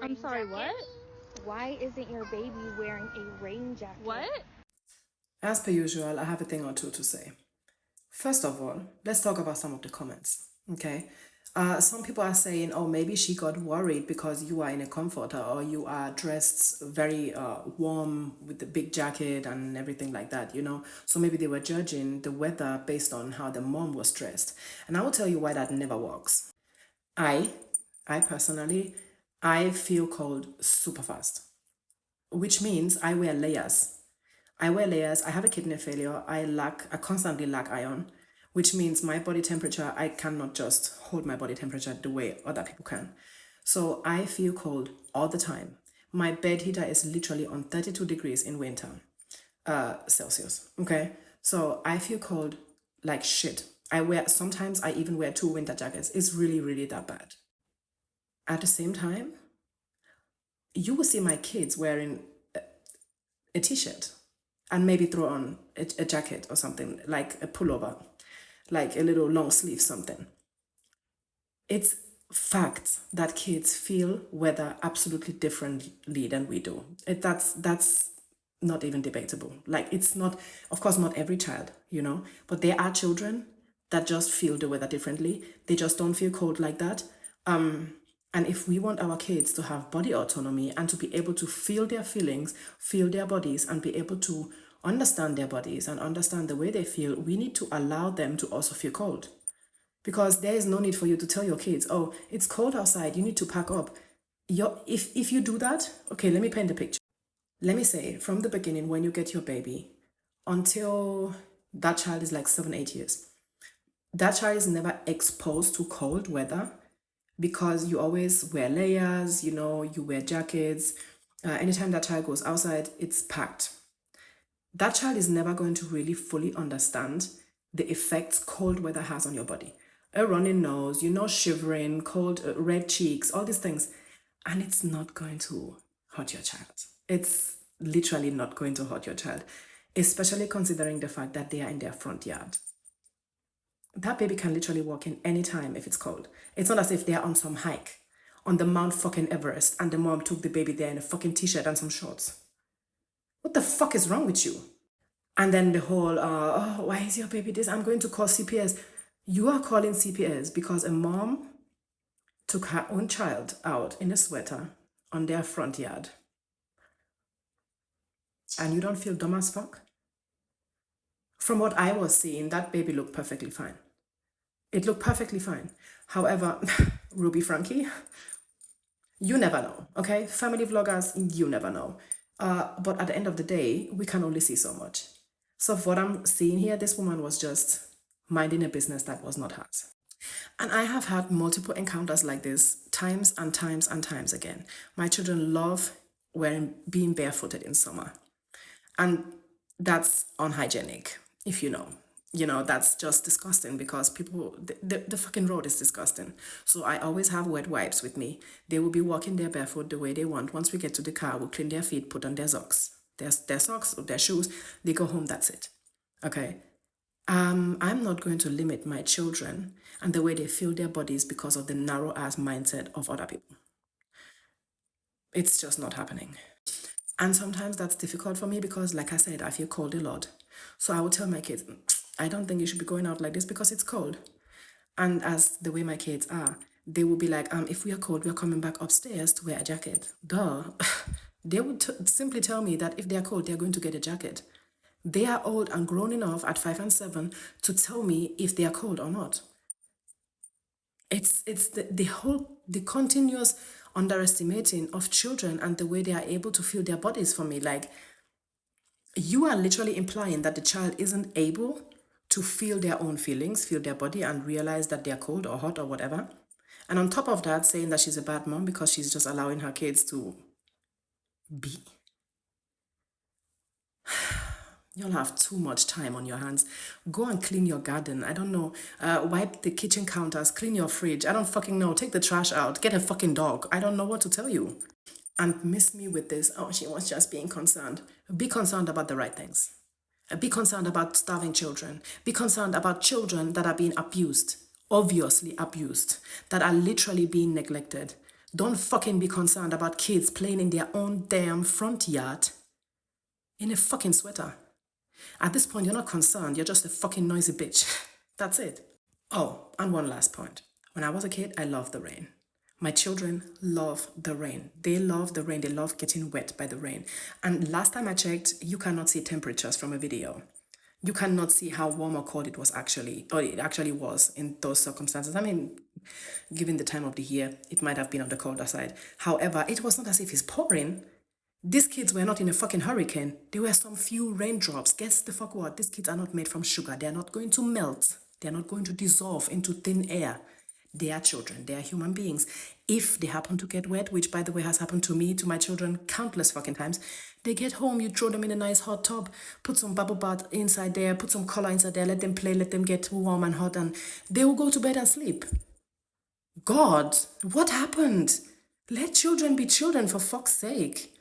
I'm sorry, what? Why isn't your baby wearing a rain jacket? What? As per usual, I have a thing or two to say. First of all, let's talk about some of the comments. Okay. Some people are saying, oh, maybe she got worried because you are in a comforter or you are dressed very warm with the big jacket and everything like that, you know. So maybe they were judging the weather based on how the mom was dressed. And I will tell you why that never works. I, I personally, I feel cold super fast, which means I wear layers. I wear layers. I have a kidney failure. I constantly lack iron, which means my body temperature, I cannot just hold my body temperature the way other people can. So I feel cold all the time. My bed heater is literally on 32 degrees in winter, Celsius. Okay. So I feel cold like shit. Sometimes I even wear two winter jackets. It's really, really that bad. At the same time, you will see my kids wearing a t-shirt and maybe throw on a jacket or something, like a pullover, like a little long sleeve something. It's fact that kids feel weather absolutely differently than we do. That's not even debatable. Like, it's not, of course, not every child, you know, but there are children that just feel the weather differently. They just don't feel cold like that. And if we want our kids to have body autonomy and to be able to feel their feelings, feel their bodies, and be able to understand their bodies and understand the way they feel, we need to allow them to also feel cold. Because there is no need for you to tell your kids, oh, it's cold outside, you need to pack up. If you do that, okay, let me paint the picture. Let me say, from the beginning, when you get your baby, until that child is like 7, 8 years, that child is never exposed to cold weather because you always wear layers, you know, you wear jackets. Anytime that child goes outside, it's packed. That child is never going to really fully understand the effects cold weather has on your body. A running nose, you know, shivering, cold, red cheeks, all these things. And it's not going to hurt your child. It's literally not going to hurt your child, especially considering the fact that they are in their front yard. That baby can literally walk in any time if it's cold. It's not as if they're on some hike on the Mount fucking Everest and the mom took the baby there in a fucking t-shirt and some shorts. What the fuck is wrong with you? And then the whole, oh, why is your baby this? I'm going to call CPS. You are calling CPS because a mom took her own child out in a sweater on their front yard. And you don't feel dumb as fuck? From what I was seeing, that baby looked perfectly fine. It looked perfectly fine. However, Ruby Frankie, you never know, okay? Family vloggers, you never know. But at the end of the day, we can only see so much. So what I'm seeing here, this woman was just minding a business that was not hers. And I have had multiple encounters like this times and times and times again. My children love being barefooted in summer. And that's unhygienic, if you know. You know, that's just disgusting because the fucking road is disgusting. So I always have wet wipes with me. They will be walking there barefoot the way they want. Once we get to the car, we'll clean their feet, put on their socks. Their socks or their shoes, they go home, that's it. Okay? I'm not going to limit my children and the way they feel their bodies because of the narrow ass mindset of other people. It's just not happening. And sometimes that's difficult for me because, like I said, I feel cold a lot. So I would tell my kids, I don't think you should be going out like this because it's cold. And as the way my kids are, they will be like, if we are cold, we are coming back upstairs to wear a jacket. Duh. They would simply tell me that if they are cold, they're going to get a jacket. They are old and grown enough at 5 and 7 to tell me if they are cold or not. It's the continuous underestimating of children and the way they are able to feel their bodies for me. Like, you are literally implying that the child isn't able to feel their own feelings, feel their body, and realize that they're cold or hot or whatever. And on top of that, saying that she's a bad mom because she's just allowing her kids to be. You'll have too much time on your hands. Go and clean your garden. I don't know. Wipe the kitchen counters. Clean your fridge. I don't fucking know. Take the trash out. Get a fucking dog. I don't know what to tell you. And miss me with this. Oh, she was just being concerned. Be concerned about the right things. Be concerned about starving children. Be concerned about children that are being abused. Obviously abused. That are literally being neglected. Don't fucking be concerned about kids playing in their own damn front yard in a fucking sweater. At this point, you're not concerned. You're just a fucking noisy bitch. That's it. Oh, and one last point. When I was a kid, I loved the rain. My children love the rain. They love the rain. They love getting wet by the rain. And last time I checked, you cannot see temperatures from a video. You cannot see how warm or cold it was actually, or it actually was in those circumstances. I mean, given the time of the year, it might have been on the colder side. However, it was not as if it's pouring. These kids were not in a fucking hurricane. There were some few raindrops. Guess the fuck what? These kids are not made from sugar. They are not going to melt. They are not going to dissolve into thin air. They are children. They are human beings. If they happen to get wet, which by the way has happened to me, to my children countless fucking times, they get home, you throw them in a nice hot tub, put some bubble bath inside there, put some color inside there, let them play, let them get warm and hot, and they will go to bed and sleep. God, what happened? Let children be children, for fuck's sake.